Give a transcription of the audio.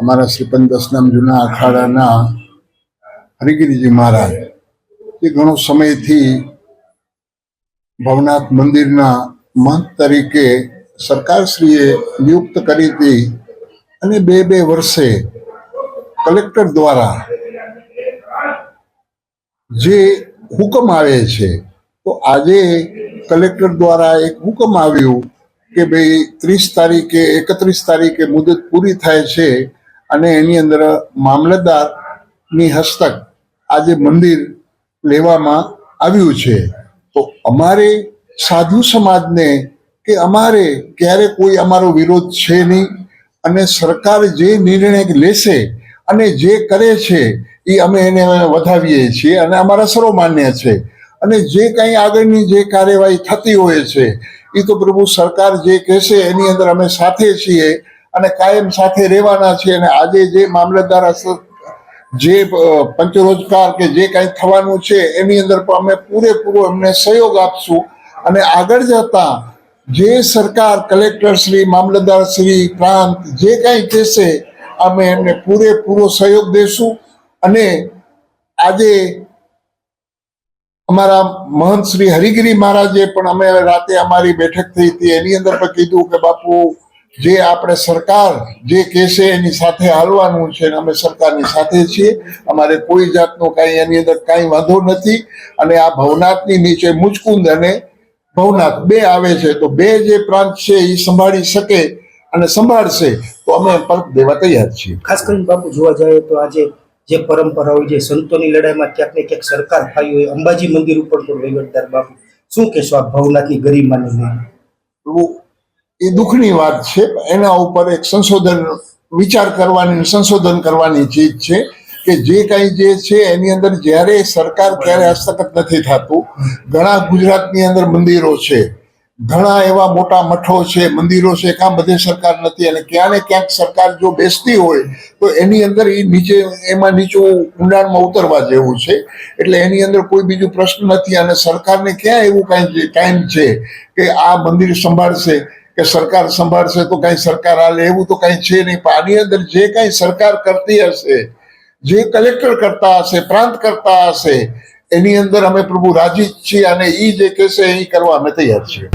અમારા શ્રી 10 નામ જૂના અખાડાના હરિગીરીજી મહારાજ એ ઘણો સમયથી ભવનાથ મંદિરના મહંત તરીકે સરકારશ્રીએ નિયુક્ત કરી હતી અને બે વર્ષે કલેક્ટર દ્વારા જે હુકમ આવે છે તો આજે કલેક્ટર દ્વારા એક હુકમ આવ્યું કે ભાઈ 30 તારીખે 31 તારીખે મુદત પૂરી થાય છે અને એની અંદર મામલતદારની હસ્તક આજે મંદિર લેવામાં આવ્યું છે। તો અમારે સાધુ સમાજને કે અમારે ક્યારે કોઈ અમારો વિરોધ છે નહીં અને સરકાર જે નિર્ણય લેશે અને જે કરે છે એ અમે એને વધાવીએ છીએ અને અમારા સર્વમાન્ય છે અને જે કંઈ આગળની જે કાર્યવાહી થતી હોય છે એ તો પ્રભુ સરકાર જે કહેશે એની અંદર અમે સાથે છીએ અને કાયમ સાથે રહેવાના છીએ। અને આજે જે મામલતદાર જે પંચરોજગાર કે જે કાંઈ થવાનું છે એની અંદર પણ અમે પૂરેપૂરો અમને સહયોગ આપશું અને આગળ જતા જે સરકાર કલેક્ટર શ્રી મામલતદાર શ્રી પ્રાંત જે કાંઈ કહેશે અમે એમને પૂરેપૂરો સહયોગ દેશું। અને આજે અમારા મહંત શ્રી હરિગીરી મહારાજે પણ અમે રાતે અમારી બેઠક થઈ હતી એની અંદર પણ કીધું કે બાપુ જે આપણે સરકાર જે કહેશે એની સાથે હાલવાનું છે અને અમે સરકારની સાથે છીએ, અમારે કોઈ જાતનો કાંઈ એની અંદર કાંઈ વાંધો નથી। અને આ ભવનાથની નીચે મુચકુંદ અને ભવનાથ બે આવે છે તો બે જે પ્રાંત છે એ સંભાળી શકે અને સંભાળશે તો અમે પરત દેવા તૈયાર છીએ। ખાસ કરીને બાપુ જોવા જાય તો આજે જે પરંપરા હોય છે સંતોની લડાઈમાં ક્યાંક ને ક્યાંક સરકાર થઈ હોય, અંબાજી મંદિર ઉપર પણ વહીવટદાર બાપુ શું કહેશો આ ભવનાથની ગરિમાને લઈને? એ દુઃખની વાત છે, એના ઉપર એક સંશોધન વિચાર કરવાની સંશોધન કરવાની ચીજ છે કે જે કાંઈ જે છે એની અંદર જ્યારે સરકાર ક્યારે હસ્તક્ષેપ નથી થતું। ઘણા ગુજરાતની અંદર મંદિરો છે, ઘણા એવા મોટા મઠો છે, મંદિરો છે, કાં બધે સરકાર નથી અને ક્યાં ને ક્યાંક સરકાર જો બેસતી હોય તો એની અંદર એ નીચે એમાં નીચું ઊંડાણમાં ઉતરવા જેવું છે। એટલે એની અંદર કોઈ બીજું પ્રશ્ન નથી અને સરકારને ક્યાં એવું કાંઈ ટાઈમ છે કે આ મંદિર સંભાળશે કે સરકાર સંભાળશે તો કાંઈ સરકાર હાલે એવું તો કાંઈ છે નહીં। પણ આની અંદર જે કાંઈ સરકાર કરતી હશે, જે કલેક્ટર કરતા હશે, પ્રાંત કરતા હશે એની અંદર અમે પ્રભુ રાજી જ છીએ અને એ જે કહેશે એ કરવા અમે તૈયાર છીએ।